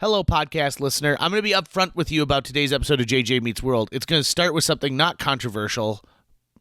Hello, podcast listener. I'm going to be upfront with you about today's episode of JJ Meets World. It's going to start with something not controversial,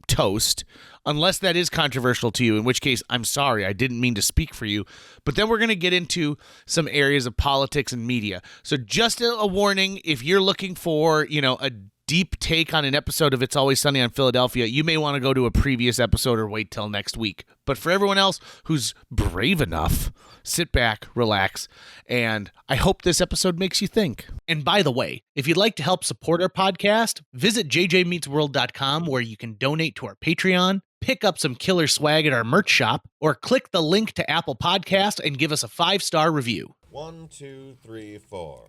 toast, unless that is controversial to you, in which case, I'm sorry, I didn't mean to speak for you. But then we're going to get into some areas of politics and media. So just a warning, if you're looking for, a deep take on an episode of It's Always Sunny on Philadelphia, you may want to go to a previous episode or wait till next week. But for everyone else who's brave enough, sit back, relax, and I hope this episode makes you think. And by the way, if you'd like to help support our podcast, visit jjmeetsworld.com where you can donate to our Patreon, pick up some killer swag at our merch shop, or click the link to Apple Podcasts and give us a 5-star review. 1, 2, 3, 4.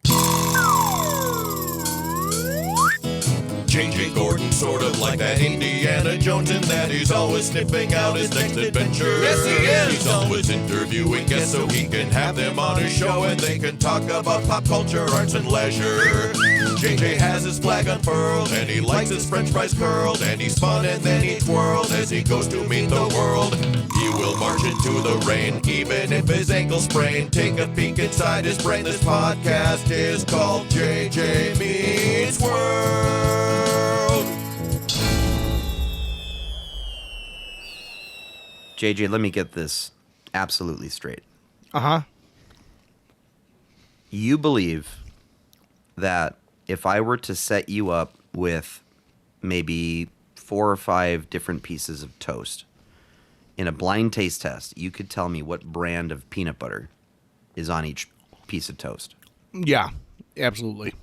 J.J. Gordon, sort of like that Indiana Jones, in that he's always sniffing out his next adventure. Yes, he is! He's always interviewing guests so he can have them on his show and they can talk about pop culture, arts, and leisure. J.J. has his flag unfurled and he likes his french fries curled, and he's fun and then he twirls as he goes to meet the world. He will march into the rain even if his ankle sprained. Take a peek inside his brain. This podcast is called JJ Meets World. JJ, let me get this absolutely straight. Uh-huh. You believe that if I were to set you up with maybe 4 or 5 different pieces of toast in a blind taste test, you could tell me what brand of peanut butter is on each piece of toast? Yeah, absolutely.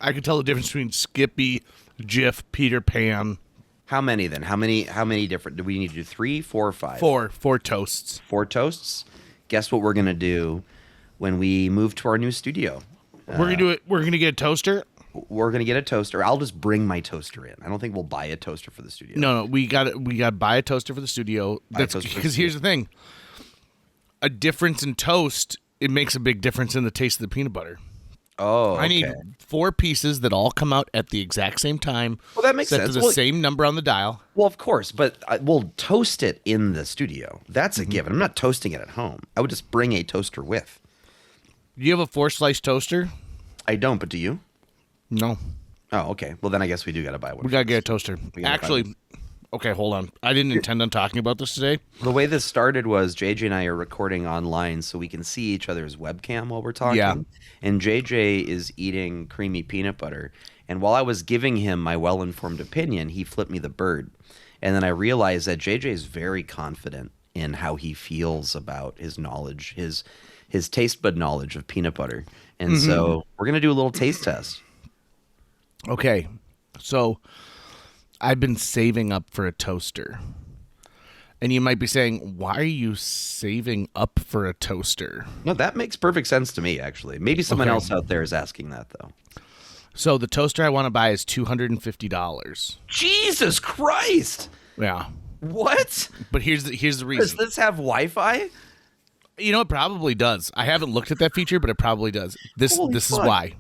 I could tell the difference between Skippy, Jif, Peter Pan. How many then? How many different? Do we need to do 3, 4, or 5? 4 toasts. 4 toasts? Guess what we're going to do when we move to our new studio? We're going to do it. We're going to get a toaster. We're going to get a toaster. I'll just bring my toaster in. I don't think we'll buy a toaster for the studio. No, we got to buy a toaster for the studio. Because here's the thing. A difference in toast, it makes a big difference in the taste of the peanut butter. Oh, okay. I need 4 pieces that all come out at the exact same time. Well, that makes set sense. to the same number on the dial. Well, of course, but we'll toast it in the studio. That's a given. I'm not toasting it at home. I would just bring a toaster with. Do you have a 4-slice toaster? I don't, but do you? No. Oh, okay. Well, then I guess we do got to buy one. We got to get a toaster. Actually, okay, hold on. I didn't intend on talking about this today. The way this started was JJ and I are recording online so we can see each other's webcam while we're talking. Yeah. And JJ is eating creamy peanut butter. And while I was giving him my well-informed opinion, he flipped me the bird. And then I realized that JJ is very confident in how he feels about his knowledge, his taste bud knowledge of peanut butter. And so we're going to do a little taste test. Okay. So I've been saving up for a toaster. And you might be saying, why are you saving up for a toaster? No, that makes perfect sense to me, actually. Maybe someone else out there is asking that, though. So the toaster I want to buy is $250. Jesus Christ! Yeah. What? But here's the reason. Does this have Wi-Fi? It probably does. I haven't looked at that feature, but it probably does. This is why.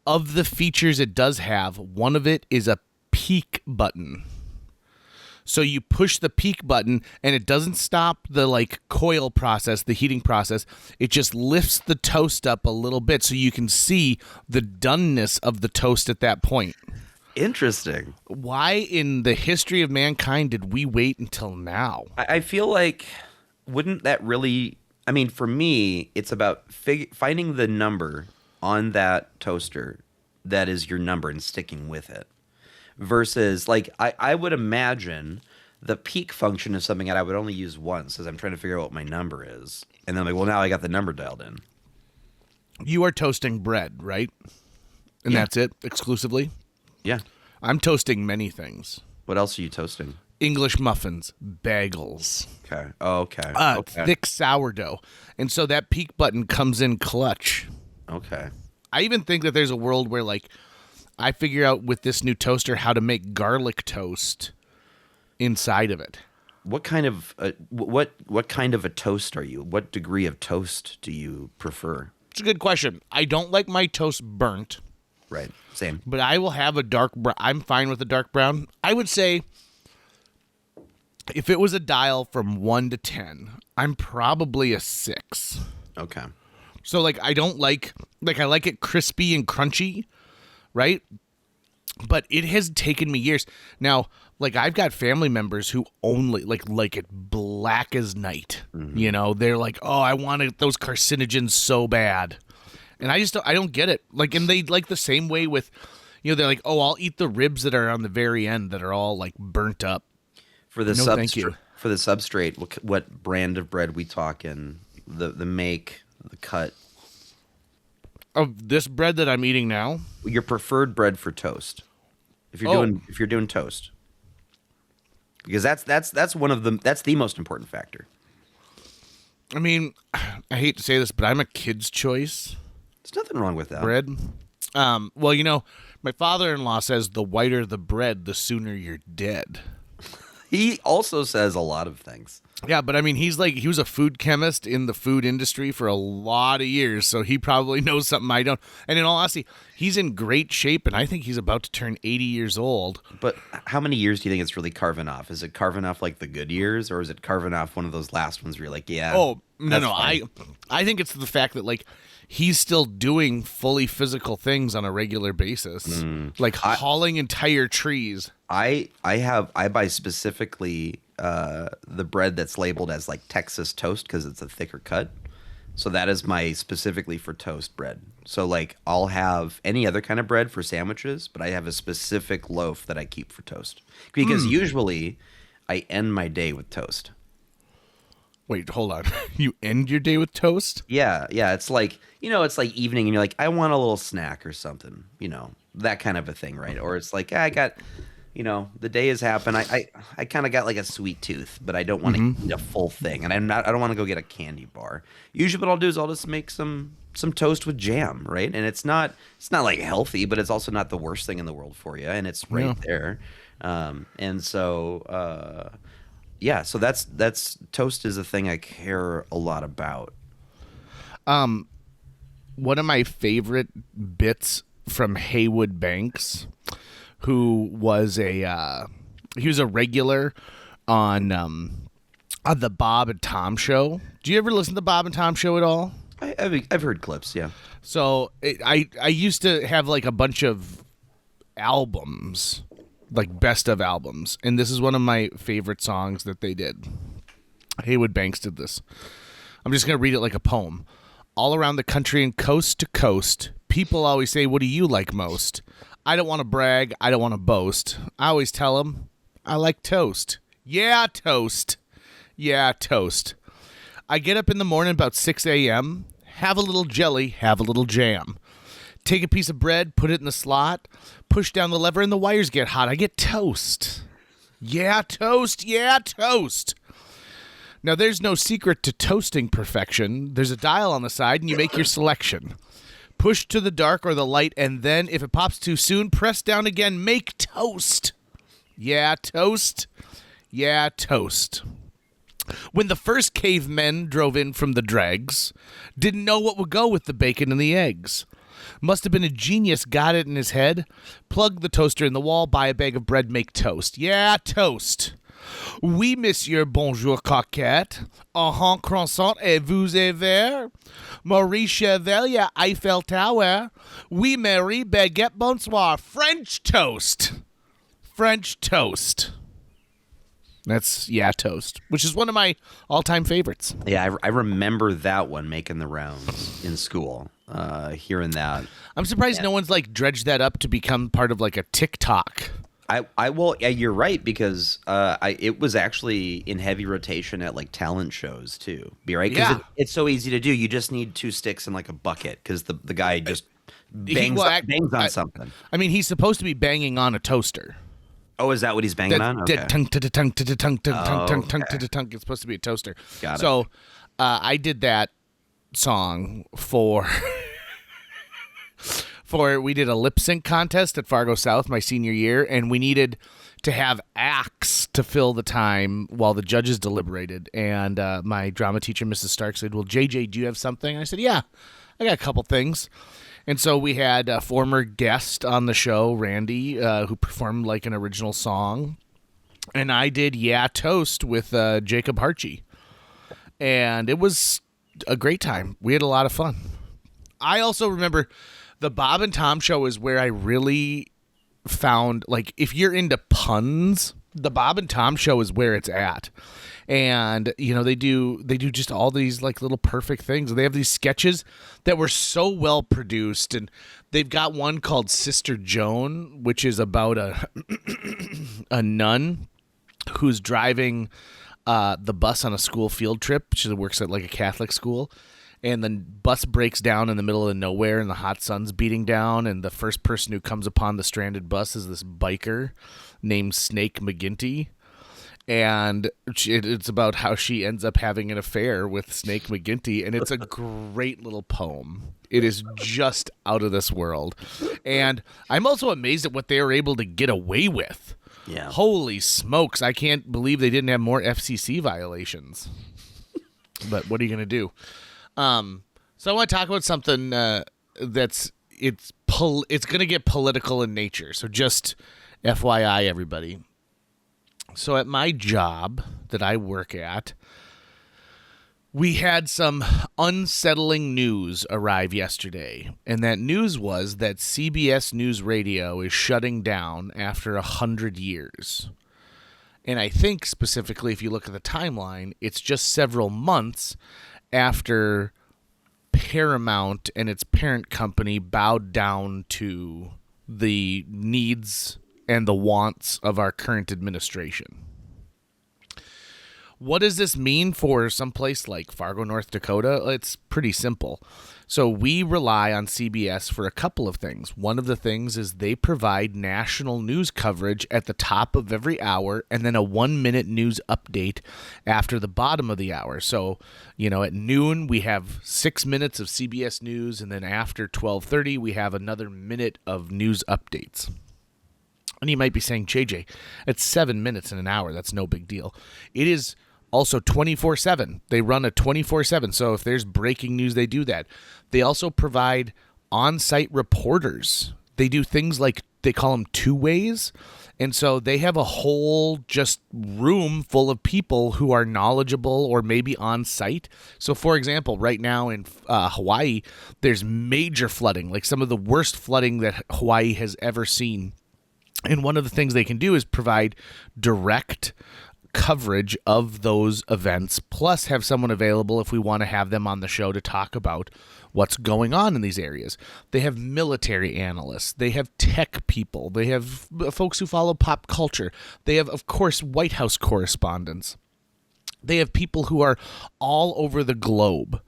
Of the features it does have, one of it is a peak button. So you push the peak button and it doesn't stop the coil process, the heating process. It just lifts the toast up a little bit so you can see the doneness of the toast at that point. Interesting. Why in the history of mankind did we wait until now? I feel like, wouldn't that really, for me, it's about finding the number on that toaster that is your number and sticking with it. Versus, I would imagine the peak function is something that I would only use once as I'm trying to figure out what my number is. And then I'm like, well, now I got the number dialed in. You are toasting bread, right? And that's it, exclusively? Yeah. I'm toasting many things. What else are you toasting? English muffins, bagels. Okay. Oh, okay. Thick sourdough. And so that peak button comes in clutch. Okay. I even think that there's a world where, I figure out with this new toaster how to make garlic toast inside of it. What kind of what kind of a toast are you? What degree of toast do you prefer? It's a good question. I don't like my toast burnt. Right. Same. But I will have a dark brown. I'm fine with a dark brown. I would say if it was a dial from 1 to 10, I'm probably a 6. Okay. So like I don't like I like it crispy and crunchy, right? But it has taken me years. Now, like I've got family members who only like it black as night. You know, they're like, "Oh, I wanted those carcinogens so bad." And I don't get it. Like, and they like the same way with, you know, they're like, "Oh, I'll eat the ribs that are on the very end that are all like burnt up." For the No, thank you. For the substrate, what brand of bread we talking? The make, the cut. Of this bread that I'm eating now, Your preferred bread for toast. If you're doing toast. Because that's one of that's the most important factor. I mean, I hate to say this, but I'm a kid's choice There's nothing wrong with that. bread. Well, you know, my father-in-law says the whiter the bread, the sooner you're dead. He also says a lot of things. Yeah, but I mean, he was a food chemist in the food industry for a lot of years, so he probably knows something I don't. And in all honesty, he's in great shape, and I think he's about to turn 80 years old. But how many years do you think it's really carving off? Is it carving off like the good years, or is it carving off one of those last ones where you're like, yeah? Oh, no, that's no. fine. I think it's the fact that, like, he's still doing fully physical things on a regular basis, like hauling entire trees. I buy specifically the bread that's labeled as like Texas toast because it's a thicker cut. So that is my specifically for toast bread. So like I'll have any other kind of bread for sandwiches, but I have a specific loaf that I keep for toast because usually I end my day with toast. Wait, hold on. You end your day with toast? Yeah. It's like, it's like evening and you're like, I want a little snack or something, that kind of a thing, right? Or it's like, I got, the day has happened. I kind of got like a sweet tooth, but I don't want to eat a full thing. And I don't want to go get a candy bar. Usually what I'll do is I'll just make some toast with jam, right? And it's not like healthy, but it's also not the worst thing in the world for you. And it's right there. And so, yeah, so that's toast is a thing I care a lot about. One of my favorite bits from Haywood Banks, who was a regular on the Bob and Tom show. Do you ever listen to the Bob and Tom show at all? I've heard clips, yeah. So I used to have like a bunch of albums, like best of albums, and this is one of my favorite songs that they did. Haywood Banks did this. I'm just gonna read it like a poem. All around the country and coast to coast, people always say, "What do you like most?" I don't want to brag, I don't want to boast. I always tell them, I like toast. Yeah, toast. Yeah, toast. I get up in the morning about 6 a.m., have a little jelly, have a little jam. Take a piece of bread, put it in the slot, push down the lever, and the wires get hot. I get toast. Yeah, toast. Yeah, toast. Now, there's no secret to toasting perfection. There's a dial on the side, and you make your selection. Push to the dark or the light, and then, if it pops too soon, press down again. Make toast. Yeah, toast. Yeah, toast. When the first cavemen drove in from the dregs, didn't know what would go with the bacon and the eggs. Must have been a genius, got it in his head. Plug the toaster in the wall, buy a bag of bread, make toast. Yeah, toast. Oui, monsieur, bonjour, coquette. Croissant et vous et vert. Marie Chevalier, Eiffel Tower. Oui, Mary, baguette, bonsoir. French toast. French toast. That's Yeah, toast, which is one of my all-time favorites. Yeah, I remember that one making the rounds in school, hearing that. I'm surprised no one's like dredged that up to become part of like a TikTok. I will. Yeah, you're right because it was actually in heavy rotation at like talent shows too. Be right because it's so easy to do. You just need two sticks and like a bucket because the guy just bangs on something. I mean, he's supposed to be banging on a toaster. Oh, is that what he's banging on? Okay. Tongue to the tongue to the tongue to the tongue to the tongue. It's supposed to be a toaster. Got it. So I did that song for we did a lip sync contest at Fargo South my senior year, and we needed to have acts to fill the time while the judges deliberated. And my drama teacher, Mrs. Stark, said, "Well, JJ, do you have something?" I said, "Yeah, I got a couple things." And so we had a former guest on the show, Randy, who performed like an original song. And I did Yeah, Toast with Jacob Harchie. And it was a great time. We had a lot of fun. I also remember the Bob and Tom show is where I really found, like, if you're into puns, the Bob and Tom show is where it's at. And, you know, they do just all these, like, little perfect things. They have these sketches that were so well produced. And they've got one called Sister Joan, which is about a nun who's driving the bus on a school field trip. She works at, like, a Catholic school. And the bus breaks down in the middle of nowhere, and the hot sun's beating down. And the first person who comes upon the stranded bus is this biker named Snake McGinty. And it's about how she ends up having an affair with Snake McGinty, and it's a great little poem. It is just out of this world. And I'm also amazed at what they were able to get away with. Yeah. Holy smokes, I can't believe they didn't have more FCC violations. But what are you going to do? So I want to talk about something it's going to get political in nature. So just FYI, everybody. So at my job that I work at, we had some unsettling news arrive yesterday. And that news was that CBS News Radio is shutting down after 100 years. And I think specifically, if you look at the timeline, it's just several months after Paramount and its parent company bowed down to the needs and the wants of our current administration. What does this mean for someplace like Fargo, North Dakota? It's pretty simple. So we rely on CBS for a couple of things. One of the things is they provide national news coverage at the top of every hour and then a 1-minute news update after the bottom of the hour. So, you know, at noon we have 6 minutes of CBS News, and then after 12:30 we have another minute of news updates. And you might be saying, JJ, it's 7 minutes in an hour. That's no big deal. It is also 24/7. They run a 24/7. So if there's breaking news, they do that. They also provide on-site reporters. They do things like, they call them two-ways. And so they have a whole just room full of people who are knowledgeable or maybe on site. So, for example, right now in Hawaii, there's major flooding, like some of the worst flooding that Hawaii has ever seen. And one of the things they can do is provide direct coverage of those events, plus have someone available if we want to have them on the show to talk about what's going on in these areas. They have military analysts. They have tech people. They have folks who follow pop culture. They have, of course, White House correspondents. They have people who are all over the globe.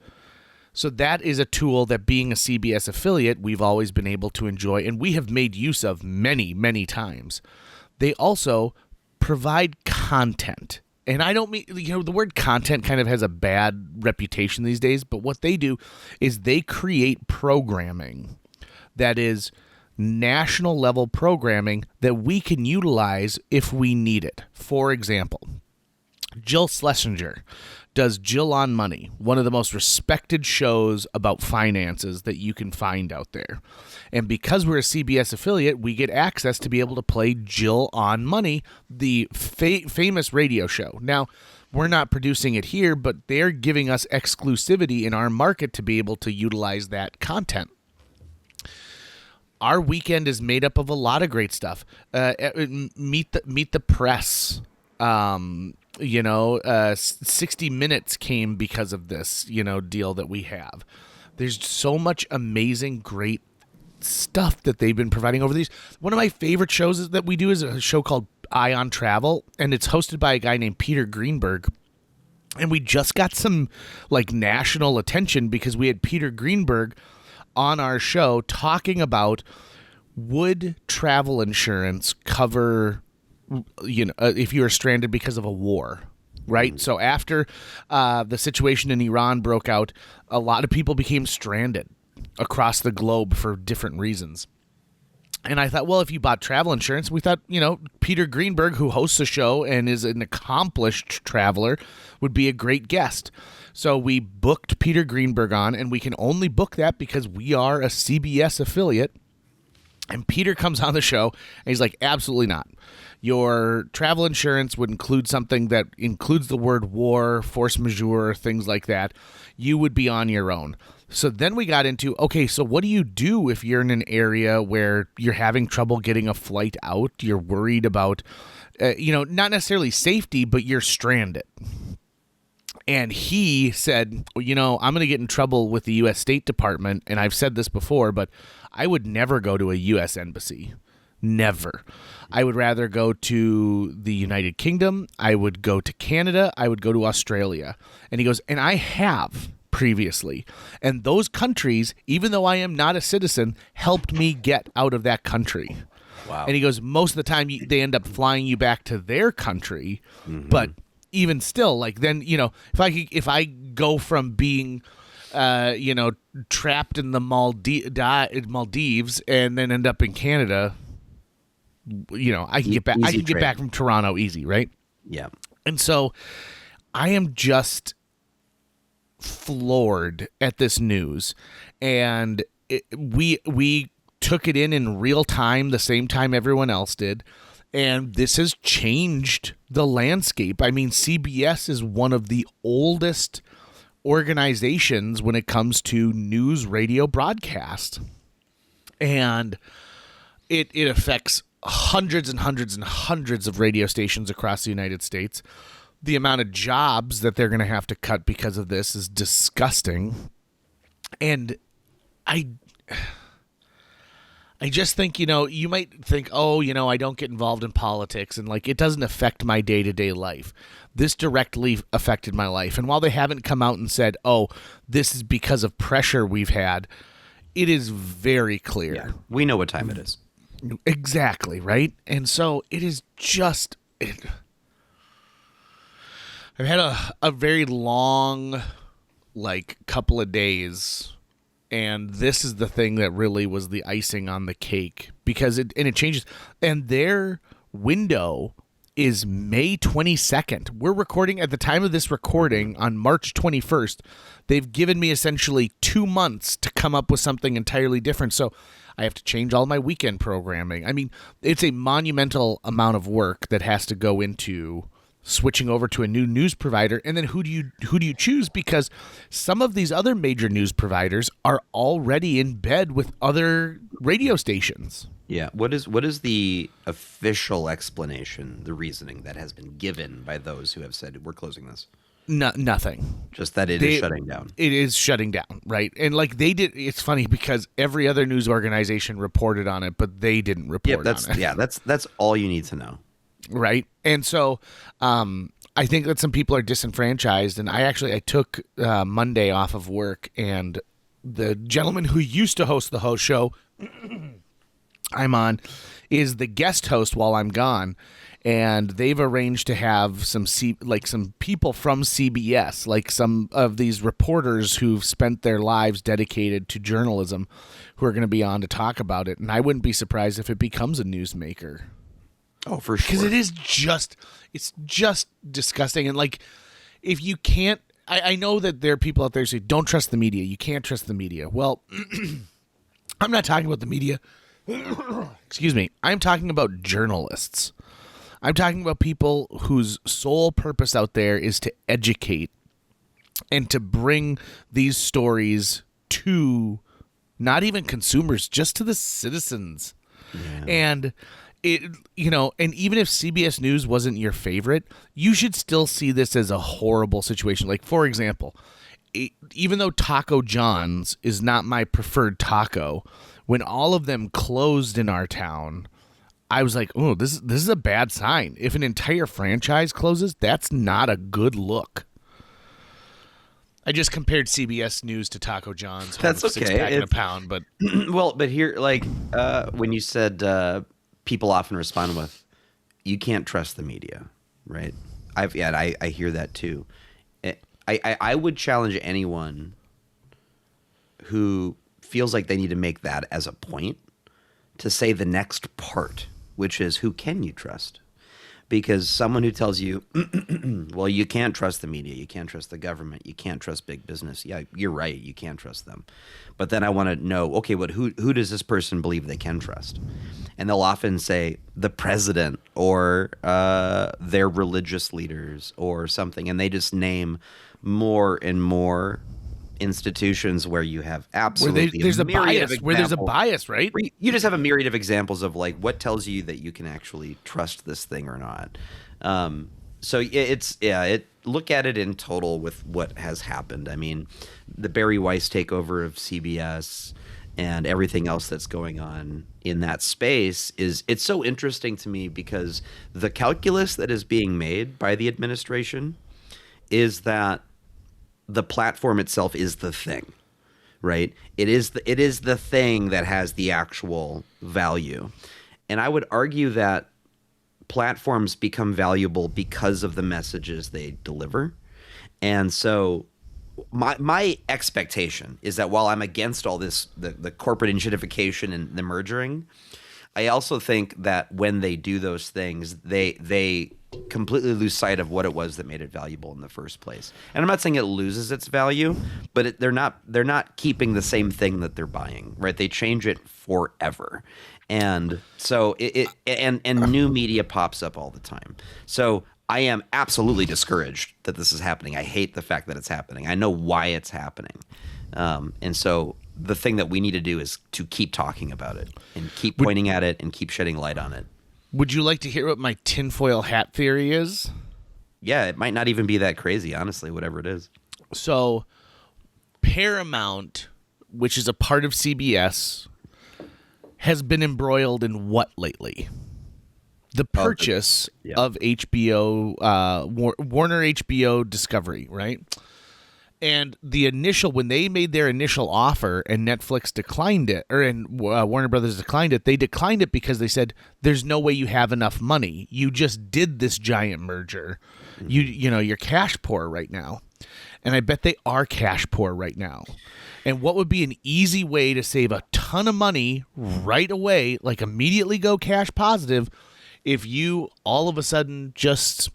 So that is a tool that, being a CBS affiliate, we've always been able to enjoy, and we have made use of many, many times. They also provide content. And I don't mean, you know, the word content kind of has a bad reputation these days, but what they do is they create programming that is national level programming that we can utilize if we need it. For example, Jill Schlesinger does Jill on Money, one of the most respected shows about finances that you can find out there. And because we're a CBS affiliate, we get access to be able to play Jill on Money, the famous radio show. Now, we're not producing it here, but they're giving us exclusivity in our market to be able to utilize that content. Our weekend is made up of a lot of great stuff. Meet the Press. 60 Minutes came because of this, deal that we have. There's so much amazing, great stuff that they've been providing over these. One of my favorite shows that we do is a show called Eye on Travel, and it's hosted by a guy named Peter Greenberg. And we just got some national attention because we had Peter Greenberg on our show talking about, would travel insurance cover if you were stranded because of a war, right? So after the situation in Iran broke out, a lot of people became stranded across the globe for different reasons. And I thought, well, if you bought travel insurance, we thought, Peter Greenberg, who hosts a show and is an accomplished traveler, would be a great guest. So we booked Peter Greenberg on, and we can only book that because we are a CBS affiliate. And Peter comes on the show, and he's like, absolutely not. Your travel insurance would include something that includes the word war, force majeure, things like that. You would be on your own. So then we got into, okay, so what do you do if you're in an area where you're having trouble getting a flight out? You're worried about, not necessarily safety, but you're stranded. And he said, I'm going to get in trouble with the U.S. State Department. And I've said this before, but I would never go to a U.S. embassy. Never. I would rather go to the United Kingdom. I would go to Canada. I would go to Australia. And he goes, and I have previously. And those countries, even though I am not a citizen, helped me get out of that country. Wow. And he goes, most of the time they end up flying you back to their country. Mm-hmm. But even still, like then, if I go from being trapped in the Maldives and then end up in Canada, I can get back. I can get back from Toronto easy, right? Yeah. And so I am just floored at this news, and we took it in real time, the same time everyone else did. And this has changed the landscape. I mean, CBS is one of the oldest organizations when it comes to news radio broadcast. And it affects hundreds and hundreds and hundreds of radio stations across the United States. The amount of jobs that they're going to have to cut because of this is disgusting. And I just think, you might think, I don't get involved in politics and like it doesn't affect my day-to-day life. This directly affected my life. And while they haven't come out and said, this is because of pressure we've had, it is very clear. Yeah, we know what time it is. Exactly, right? And so it is just... I've had a very long, couple of days... And this is the thing that really was the icing on the cake because it changes. And their window is May 22nd. We're recording at the time of this recording on March 21st. They've given me essentially 2 months to come up with something entirely different. So I have to change all my weekend programming. I mean, it's a monumental amount of work that has to go into switching over to a new news provider. And then who do you choose? Because some of these other major news providers are already in bed with other radio stations. Yeah. What is the official explanation, the reasoning that has been given by those who have said we're closing this? Nothing. Just that it is shutting down. It is shutting down, right? And it's funny because every other news organization reported on it, but they didn't report on it. Yeah, that's all you need to know. Right. And so I think that some people are disenfranchised. And I took Monday off of work, and the gentleman who used to host the show I'm on is the guest host while I'm gone. And they've arranged to have some people from CBS, like some of these reporters who've spent their lives dedicated to journalism, who are going to be on to talk about it. And I wouldn't be surprised if it becomes a newsmaker. Oh, for sure. Because it's just disgusting. And if you can't, I know that there are people out there who say, don't trust the media. You can't trust the media. Well, I'm not talking about the media. Excuse me. I'm talking about journalists. I'm talking about people whose sole purpose out there is to educate and to bring these stories to not even consumers, just to the citizens. Yeah. And and even if CBS News wasn't your favorite, you should still see this as a horrible situation. Like, for example, even though Taco John's is not my preferred taco, when all of them closed in our town, I was like, oh, this is a bad sign. If an entire franchise closes, that's not a good look. I just compared CBS News to Taco John's. That's okay. 6-pack and a pound, but but here, when you said people often respond with, "You can't trust the media," right? I hear that too. I would challenge anyone who feels like they need to make that as a point to say the next part, which is, who can you trust? because someone who tells you, well, you can't trust the media, you can't trust the government, you can't trust big business. Yeah, you're right, you can't trust them. But then I want to know, okay, but who does this person believe they can trust? And they'll often say the president or their religious leaders or something, and they just name more and more institutions where you have absolutely there's a bias. Where there's a bias, right? You just have a myriad of examples of like what tells you that you can actually trust this thing or not. So look at it in total with what has happened. I mean, the Barry Weiss takeover of CBS and everything else that's going on in that space it's so interesting to me because the calculus that is being made by the administration is that the platform itself is the thing, right? It is the thing that has the actual value. And I would argue that platforms become valuable because of the messages they deliver. And so my expectation is that while I'm against all this, the corporate initiatification and the mergering, I also think that when they do those things, they completely lose sight of what it was that made it valuable in the first place. And I'm not saying it loses its value, but they're not keeping the same thing that they're buying, right? They change it forever. And so and new media pops up all the time. So I am absolutely discouraged that this is happening. I hate the fact that it's happening. I know why it's happening. And so the thing that we need to do is to keep talking about it and keep pointing at it and keep shedding light on it. Would you like to hear what my tinfoil hat theory is? Yeah, it might not even be that crazy, honestly, whatever it is. So Paramount, which is a part of CBS, has been embroiled in what lately? The purchase of HBO, Warner HBO Discovery, right? And when they made their initial offer and Netflix declined it, Warner Brothers declined it, they declined it because they said, there's no way you have enough money. You just did this giant merger. You're cash poor right now. And I bet they are cash poor right now. And what would be an easy way to save a ton of money right away, like immediately go cash positive, if you all of a sudden just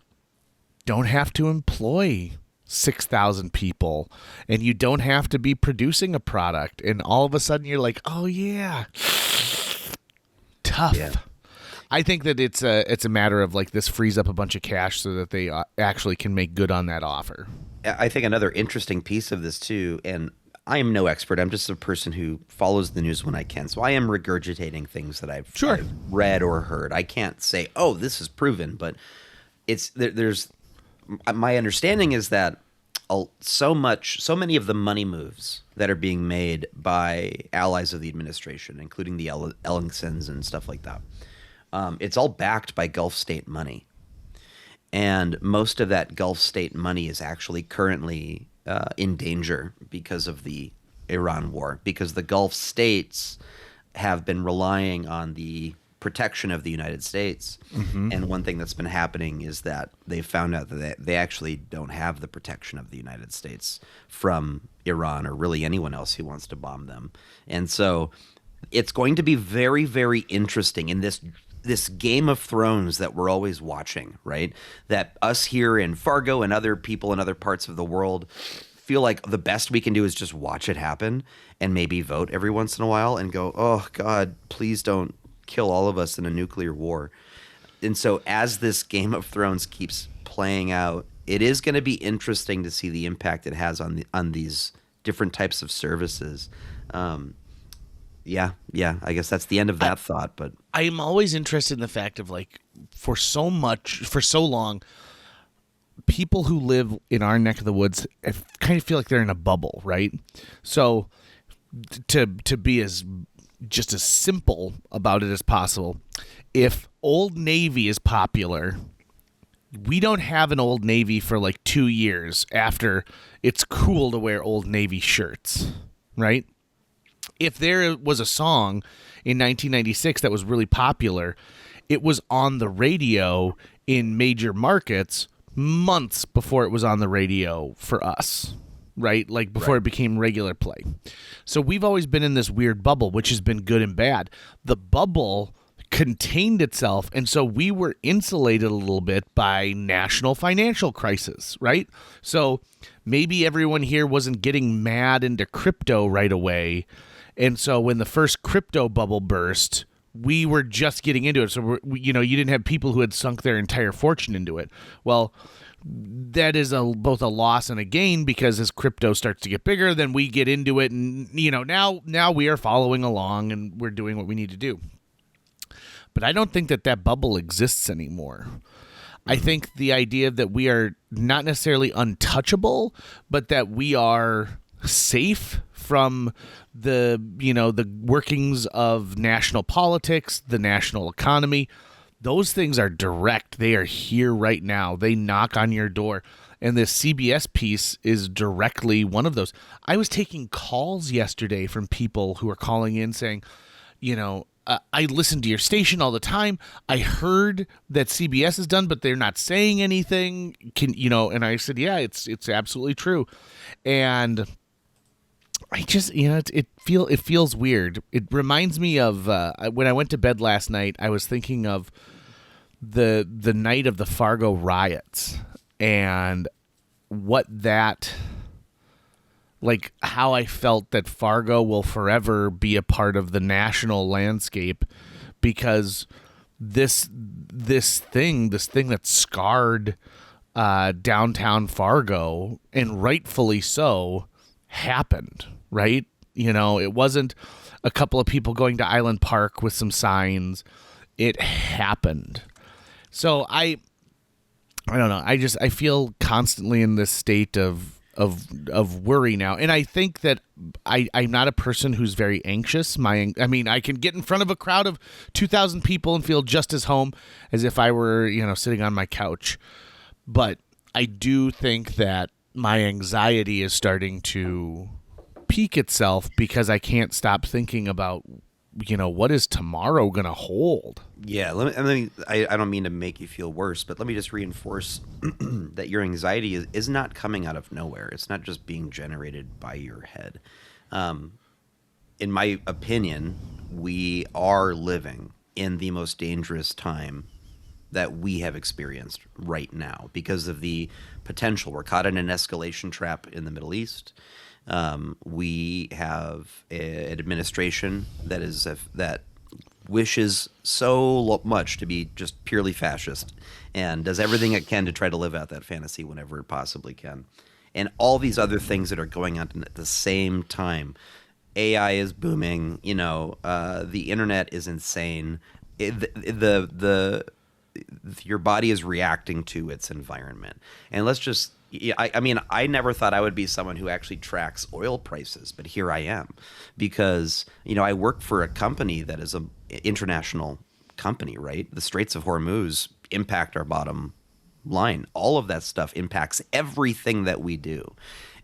don't have to employ 6,000 people and you don't have to be producing a product, and all of a sudden you're like, oh yeah, tough. Yeah. I think that it's a matter of like this frees up a bunch of cash so that they actually can make good on that offer. I think another interesting piece of this too, and I am no expert. I'm just a person who follows the news when I can. So I am regurgitating things that I've read or heard. I can't say, oh, this is proven, but there's my understanding is that so many of the money moves that are being made by allies of the administration, including the Ellingsons and stuff like that, it's all backed by Gulf state money. And most of that Gulf state money is actually currently in danger because of the Iran war, because the Gulf states have been relying on the protection of the United States. Mm-hmm. And one thing that's been happening is that they found out that they actually don't have the protection of the United States from Iran or really anyone else who wants to bomb them. And so it's going to be very, very interesting in this Game of Thrones that we're always watching, right? That us here in Fargo and other people in other parts of the world feel like the best we can do is just watch it happen and maybe vote every once in a while and go, oh God, please don't kill all of us in a nuclear war. And so as this Game of Thrones keeps playing out, it is going to be interesting to see the impact it has on these different types of services. Yeah, I guess that's the end of that thought. But I am always interested in the fact of like, for so long, people who live in our neck of the woods kind of feel like they're in a bubble, right? So to be as simple about it as possible, if Old Navy is popular, we don't have an Old Navy for like 2 years after it's cool to wear Old Navy shirts, right? If there was a song in 1996 that was really popular, it was on the radio in major markets months before it was on the radio for us, right? Like before it became regular play. So we've always been in this weird bubble, which has been good and bad. The bubble contained itself, and so we were insulated a little bit by national financial crisis, right? So maybe everyone here wasn't getting mad into crypto right away, and so when the first crypto bubble burst, we were just getting into it. So you didn't have people who had sunk their entire fortune into it. Well, that is both a loss and a gain, because as crypto starts to get bigger, then we get into it, and now we are following along and we're doing what we need to do. But I don't think that bubble exists anymore. I think the idea that we are not necessarily untouchable, but that we are safe from the workings of national politics, the national economy. Those things are direct. They are here right now. They knock on your door. And this CBS piece is directly one of those. I was taking calls yesterday from people who are calling in saying, I listen to your station all the time. I heard that CBS is done, but they're not saying anything. And I said, yeah, it's absolutely true. And I just, it feels weird. It reminds me of when I went to bed last night. I was thinking of the night of the Fargo riots and how I felt that Fargo will forever be a part of the national landscape, because this thing that scarred downtown Fargo, and rightfully so, happened, right? It wasn't a couple of people going to Island Park with some signs. It happened. So I don't know. I feel constantly in this state of worry now. And I think that I'm not a person who's very anxious. I can get in front of a crowd of 2,000 people and feel just as home as if I were, sitting on my couch. But I do think that my anxiety is starting to peak itself, because I can't stop thinking about, what is tomorrow going to hold? Yeah, I don't mean to make you feel worse, but let me just reinforce that your anxiety is not coming out of nowhere. It's not just being generated by your head. In my opinion, we are living in the most dangerous time that we have experienced right now because of the potential. We're caught in an escalation trap in the Middle East. We have an administration that wishes so much to be just purely fascist and does everything it can to try to live out that fantasy whenever it possibly can. And all these other things that are going on at the same time. AI is booming. The internet is insane. Your body is reacting to its environment. And let's just, I never thought I would be someone who actually tracks oil prices, but here I am because, I work for a company that is an international company, right? The Straits of Hormuz impact our bottom line. All of that stuff impacts everything that we do.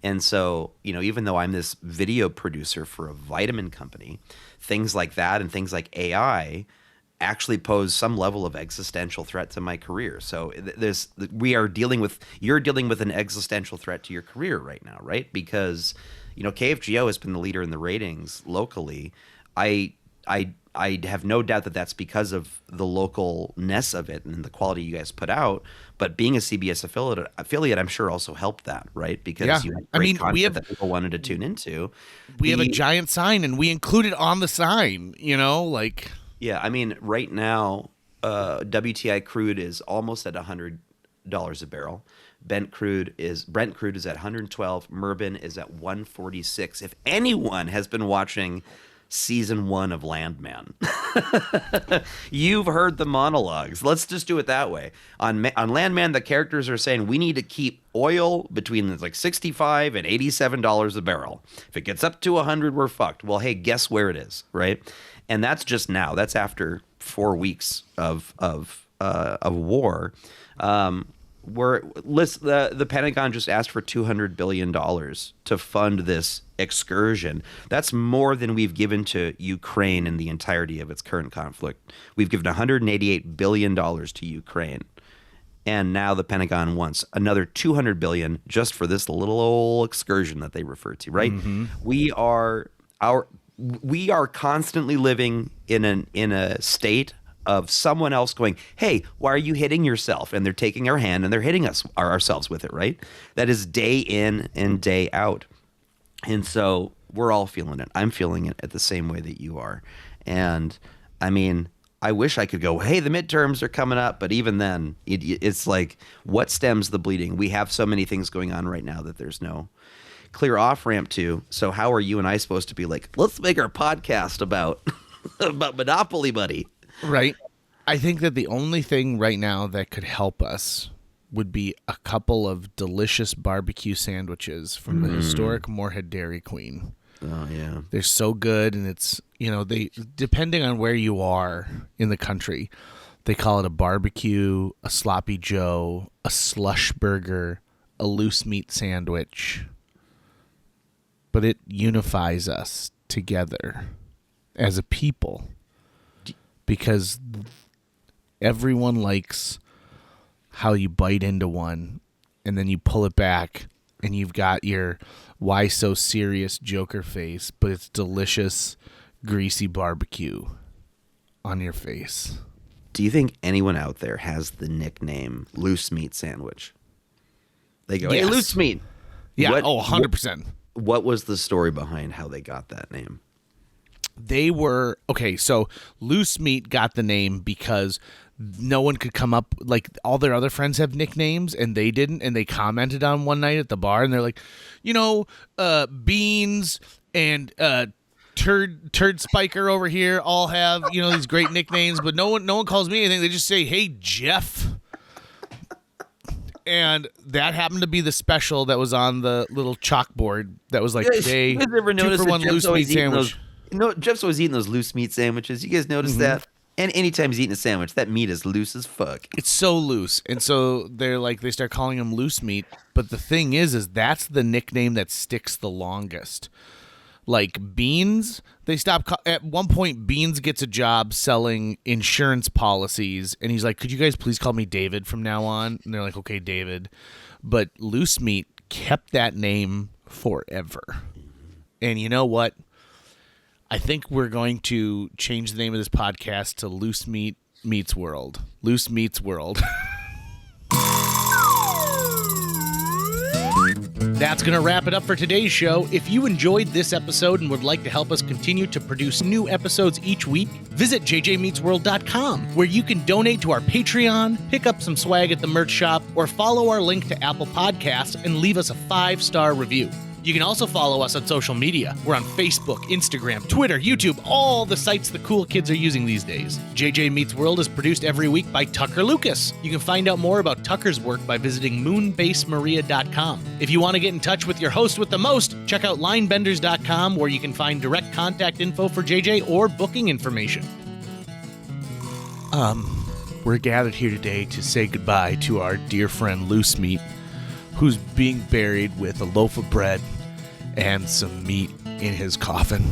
And so, even though I'm this video producer for a vitamin company, things like that and things like AI actually pose some level of existential threat to my career. So you're dealing with an existential threat to your career right now, right? Because, KFGO has been the leader in the ratings locally. I have no doubt that that's because of the localness of it and the quality you guys put out. But being a CBS affiliate, I'm sure also helped that, right? Because you had great content that people wanted to tune into. We have a giant sign, and we include it on the sign. Yeah, right now, WTI crude is almost at $100 a barrel. Brent crude is at 112. Murban is at 146. If anyone has been watching season 1 of Landman, you've heard the monologues. Let's just do it that way. On Landman, the characters are saying we need to keep oil between $65 and $87 a barrel. If it gets up to 100, we're fucked. Well, hey, guess where it is, right? And that's just now. That's after 4 weeks of war. The Pentagon just asked for $200 billion to fund this excursion. That's more than we've given to Ukraine in the entirety of its current conflict. We've given $188 billion to Ukraine. And now the Pentagon wants another $200 billion just for this little old excursion that they refer to, right? Mm-hmm. We are constantly living in a state of someone else going, hey, why are you hitting yourself? And they're taking our hand and they're hitting ourselves with it, right? That is day in and day out. And so we're all feeling it. I'm feeling it at the same way that you are. And I mean, I wish I could go, hey, the midterms are coming up. But even then, it's like, what stems the bleeding? We have so many things going on right now that there's no clear off-ramp to. So how are you and I supposed to be like, let's make our podcast about Monopoly, buddy? Right. I think that the only thing right now that could help us would be a couple of delicious barbecue sandwiches from the historic Moorhead Dairy Queen. Oh, yeah. They're so good, and it's, they, depending on where you are in the country, they call it a barbecue, a sloppy joe, a slush burger, a loose meat sandwich. But it unifies us together as a people because everyone likes how you bite into one and then you pull it back and you've got your why so serious Joker face, but it's delicious, greasy barbecue on your face. Do you think anyone out there has the nickname loose meat sandwich? They go, hey, Yes. loose meat. Yeah, What- 100%. What was the story behind how they got that name? They were okay. So Loose Meat got the name because no one could come up, like all their other friends have nicknames and they didn't, and they commented on one night at the bar and they're like, Beans and Turd Spiker over here all have these great nicknames, but no one calls me anything. They just say, hey, Jeff. And that happened to be the special that was on the little chalkboard that was like, today, You guys ever 2 notice for that 1 Jeff's loose meat always eating sandwich. Jeff's always eating those loose meat sandwiches. You guys notice that? And anytime he's eating a sandwich, that meat is loose as fuck. It's so loose. And so they start calling him Loose Meat. But the thing is that's the nickname that sticks the longest. Like Beans, they stopped. At one point, Beans gets a job selling insurance policies. And he's like, could you guys please call me David from now on? And they're like, okay, David. But Loose Meat kept that name forever. And you know what? I think we're going to change the name of this podcast to Loose Meat Meets World. Loose Meets World. That's going to wrap it up for today's show. If you enjoyed this episode and would like to help us continue to produce new episodes each week, visit jjmeetsworld.com, where you can donate to our Patreon, pick up some swag at the merch shop, or follow our link to Apple Podcasts and leave us a 5-star review. You can also follow us on social media. We're on Facebook, Instagram, Twitter, YouTube, all the sites the cool kids are using these days. JJ Meets World is produced every week by Tucker Lucas. You can find out more about Tucker's work by visiting moonbasemaria.com. If you want to get in touch with your host with the most, check out linebenders.com, where you can find direct contact info for JJ or booking information. We're gathered here today to say goodbye to our dear friend Loose Meat, who's being buried with a loaf of bread and some meat in his coffin.